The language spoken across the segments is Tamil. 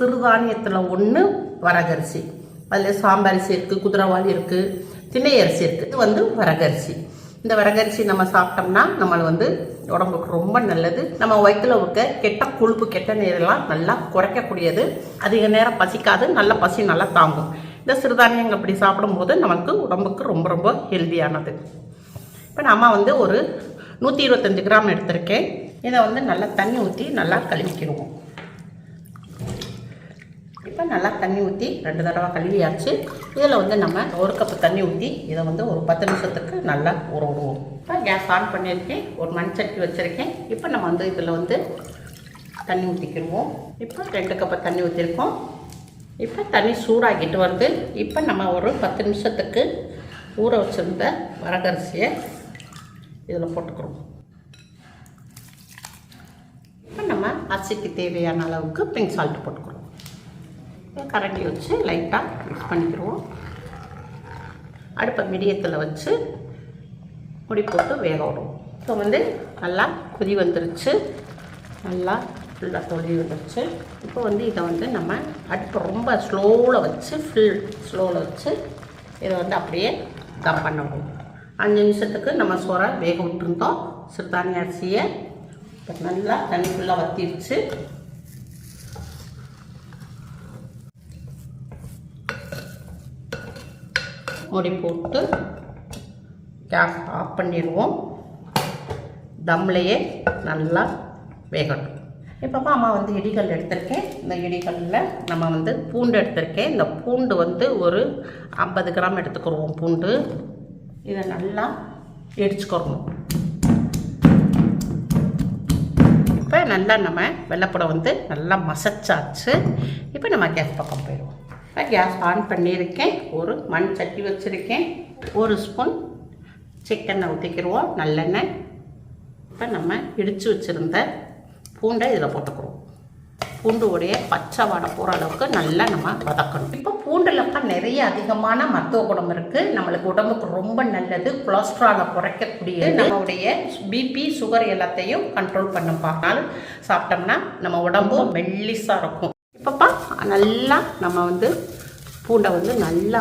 சிறுதானியத்தில் ஒன்று வரகரிசி. அதில் சாம்பரிசி இருக்குது, குதிரைவாளி இருக்குது, திணை அரிசி இருக்குது. இது வந்து வரகரிசி. இந்த வரகரிசி நம்ம சாப்பிட்டோம்னா நம்மளை உடம்புக்கு ரொம்ப நல்லது. நம்ம வயிற்றுல இருக்க கெட்ட கொழுப்பு, கெட்ட நீரெல்லாம் நல்லா குறைக்கக்கூடியது. அதிக நேரம் பசிக்காது, நல்ல பசி நல்லா தாங்கும். இந்த சிறுதானியங்கள் அப்படி சாப்பிடும்போது நமக்கு உடம்புக்கு ரொம்ப ரொம்ப ஹெல்தியானது. இப்போ நம்ம ஒரு 125 கிராம் எடுத்திருக்கேன். இதை நல்லா தண்ணி ஊற்றி நல்லா கழுவிக்கிடுவோம். இப்போ நல்லா தண்ணி ஊற்றி 2 தடவை கழுவியாச்சு. இதில் நம்ம 1 கப்பு தண்ணி ஊற்றி இதை ஒரு 10 நிமிஷத்துக்கு நல்லா ஊற விடுவோம். இப்போ கேஸ் ஆன் பண்ணியிருக்கேன், ஒரு மண் சட்டி வச்சுருக்கேன். இப்போ நம்ம இதில் தண்ணி ஊற்றிக்கிடுவோம். இப்போ 2 கப்பு தண்ணி ஊற்றிருக்கோம். இப்போ தண்ணி சூடாகிட்டு வருது. இப்போ நம்ம ஒரு 10 நிமிஷத்துக்கு ஊற வச்சுருந்த வரகரிசியை இதில் போட்டுக்கிறோம். இப்போ நம்ம அரிசிக்கு தேவையான அளவுக்கு பிங்க் சால்ட் போட்டுக்கிறோம். கரண்டி வச்சு லைட்டாக மிக்ஸ் பண்ணிக்கிறோம். அடுப்பை மீடியத்தில் வச்சு முடி போட்டு வேக விடுவோம். இப்போ நல்லா கொதி வந்துருச்சு, நல்லா ஃபுல்லாக கொதி வந்துருச்சு. இப்போ இதை நம்ம அடுப்பை ரொம்ப ஸ்லோவில் வச்சு ஸ்லோவில் வச்சு இதை அப்படியே தம் பண்ணணும். 5 நிமிஷத்துக்கு நம்ம சோறை வேக விட்டுருந்தோம் சிறுதானிய அரிசியை. இப்போ நல்லா தண்ணி ஃபுல்லாக வற்றிடுச்சு. மூடி போட்டு கேஸ் ஆஃப் பண்ணிடுவோம். தம்லையே நல்லா வேகட்டும். இப்போ அம்மா இடிகள் எடுத்திருக்கேன். இந்த இடிகளில் நம்ம பூண்டு எடுத்திருக்கேன். இந்த பூண்டு ஒரு 50 கிராம் எடுத்துக்கிறோம். பூண்டு இதை நல்லா இடிச்சுக்கிறோம். இப்போ நல்லா நம்ம வெள்ளைப்பூடை நல்லா மசச்சாச்சு. இப்போ நம்ம கேஸ் பக்கம் போயிடுவோம். இப்போ கேஸ் ஆன் பண்ணியிருக்கேன். ஒரு மண் சட்டி வச்சுருக்கேன். 1 ஸ்பூன் சிக்கனை ஊற்றிக்கிடுவோம், நல்லெண்ணெய். இப்போ நம்ம இடித்து வச்சுருந்த பூண்டை இதில் போட்டுக்கிறோம். பூண்டுடைய பச்சை வாடை போகிற அளவுக்கு நல்லா நம்ம வதக்கணும். இப்போ பூண்டுலப்பா நிறைய அதிகமான மருத்துவ குணம் இருக்குது. நம்மளுக்கு உடம்புக்கு ரொம்ப நல்லது. கொலஸ்ட்ராலை குறைக்கக்கூடிய, நம்மளுடைய பிபி சுகர் எல்லாத்தையும் கண்ட்ரோல் பண்ணும். பார்த்தாலும் சாப்பிட்டோம்னா நம்ம உடம்பு மெல்லிஸாக இருக்கும். இப்போப்பா நல்லா நம்ம பூண்டை நல்லா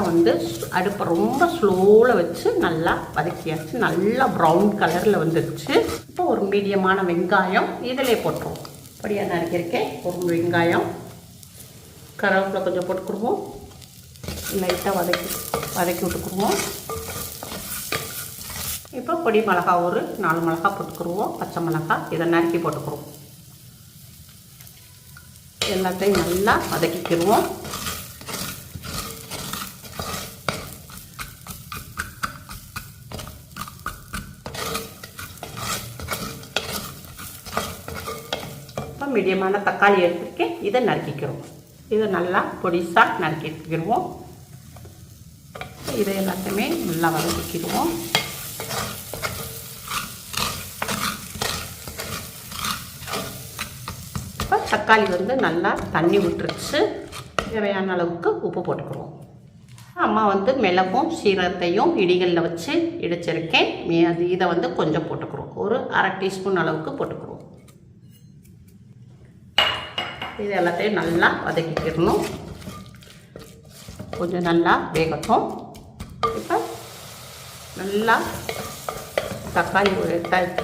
அடுப்பை ரொம்ப ஸ்லோவில் வச்சு நல்லா வதக்கியாச்சு. நல்லா ப்ரௌன் கலரில் வந்துடுச்சு. இப்போ ஒரு மீடியமான வெங்காயம் இதிலே போட்டுருவோம். பொடியாக நறுக்கியிருக்கேன். ஒரு வெங்காயம், கருவேப்பிலை கொஞ்சம் போட்டுக்குருவோம். லைட்டாக வதக்கி விட்டுக்குருவோம். இப்போ பொடி மிளகா ஒரு 4 மிளகா போட்டுக்குருவோம். பச்சை மிளகா இதை நறுக்கி போட்டுக்குருவோம். எல்லாத்தையும் நல்லா வதக்கிக்கிடுவோம். இப்போ மீடியமான தக்காளி எடுத்துருக்கேன். இதை நறுக்கிக்கிறோம். இதை நல்லா பொடிசாக நறுக்கிக்கிடுவோம். இதை எல்லாத்தையுமே நல்லா வதக்கிக்கிடுவோம். தக்காளி நல்லா தண்ணி விட்டுருச்சு. தேவையான அளவுக்கு உப்பு போட்டுக்குருவோம். அம்மா மிளகும் சீரகத்தையும் இடிகளில் வச்சு இடிச்சிருக்கேன். இதை கொஞ்சம் போட்டுக்கிறோம். ஒரு 1/2 டீஸ்பூன் அளவுக்கு போட்டுக்கிறோம். இது எல்லாத்தையும் நல்லா வதக்கிக்கிடணும். கொஞ்சம் நல்லா வேகட்டும். இப்போ நல்லா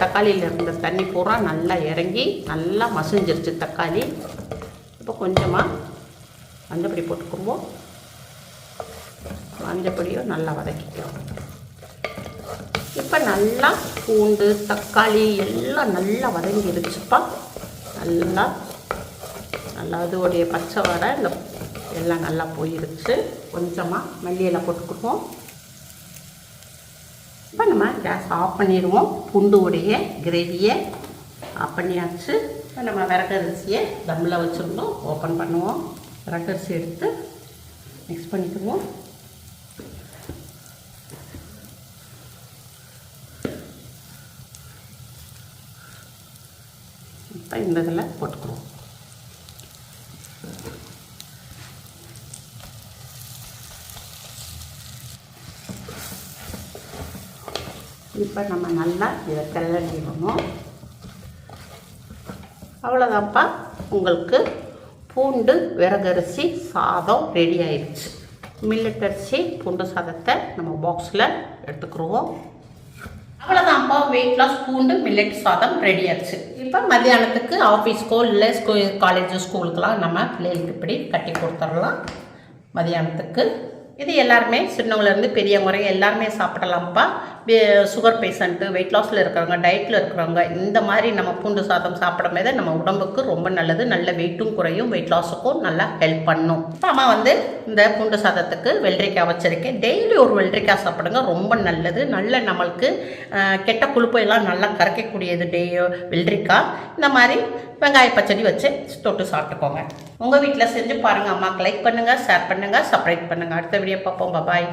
தக்காளியில் இருந்த தண்ணி பூரா நல்லா இறங்கி நல்லா மசிஞ்சிருச்சு தக்காளி. இப்போ கொஞ்சமாக மஞ்சப்பொடி போட்டுக்குருவோம். மஞ்சப்பொடியும் நல்லா வதக்கிக்கிறோம். இப்போ நல்லா பூண்டு தக்காளி எல்லாம் நல்லா வதங்கிருச்சுப்பா. நல்லா அதோடைய பச்சை வடை எல்லாம் நல்லா போயிருச்சு. கொஞ்சமாக மல்லியெல்லாம் போட்டுக்குருவோம். இப்போ நம்ம கேஸ் ஆஃப் பண்ணிடுவோம். பூண்டுடைய கிரேவியை ஆஃப் பண்ணியாச்சு. இப்போ நம்ம விறகரிசியை தம்மில் வச்சுருந்தோம். ஓப்பன் பண்ணுவோம். விறகரிசி எடுத்து மிக்ஸ் பண்ணிக்குவோம். இப்போ இந்த இதில் போட்டுக்குவோம். இப்போ நம்ம நல்லா இதை கிளறிடணும். அவ்வளோதான்ப்பா, உங்களுக்கு பூண்டு விறகரிசி சாதம் ரெடி ஆயிடுச்சு. மில்லட் அரிசி பூண்டு சாதத்தை நம்ம பாக்ஸில் எடுத்துக்கிடுவோம். அவ்வளோதான்ப்பா, வெயிட் லாஸ் பூண்டு மில்லட் சாதம் ரெடி ஆச்சு. இப்போ மத்தியானத்துக்கு ஆஃபீஸ்க்கோ இல்லை காலேஜ் ஸ்கூலுக்கெலாம் நம்ம பிள்ளைகளுக்கு இப்படி கட்டி கொடுத்துடலாம். மதியானத்துக்கு இது எல்லாருமே சின்னவங்கலேருந்து பெரியவங்க வரைக்கும் எல்லாருமே சாப்பிடலாம்ப்பா. சுகர் பேஷண்ட்டு, வெயிட் லாஸில் இருக்கிறவங்க, டயட்டில் இருக்கிறவங்க இந்த மாதிரி நம்ம பூண்டு சாதம் சாப்பிடும் போது நம்ம உடம்புக்கு ரொம்ப நல்லது. நல்ல வெயிட்டும் குறையும், வெயிட் லாஸுக்கும் நல்லா ஹெல்ப் பண்ணும். இப்போ அம்மா இந்த பூண்டு சாதத்துக்கு வெள்ளரிக்காய் வச்சுருக்கேன். டெய்லி ஒரு வெள்ளரிக்காய் சாப்பிடுங்க, ரொம்ப நல்லது. நல்ல நம்மளுக்கு கெட்ட கொழுப்பையெல்லாம் நல்லா கரைக்கக்கூடியது வெள்ளரிக்காய். இந்த மாதிரி வெங்காய பச்சடி வச்சு தொட்டு சாப்பிட்டுக்கோங்க. உங்கள் வீட்டில் செஞ்சு பாருங்கள். அம்மாவுக்கு லைக் பண்ணுங்கள், ஷேர் பண்ணுங்கள், சப்ஸ்கிரைப் பண்ணுங்கள். அடுத்த வீடியோ பார்ப்போம். பாய்.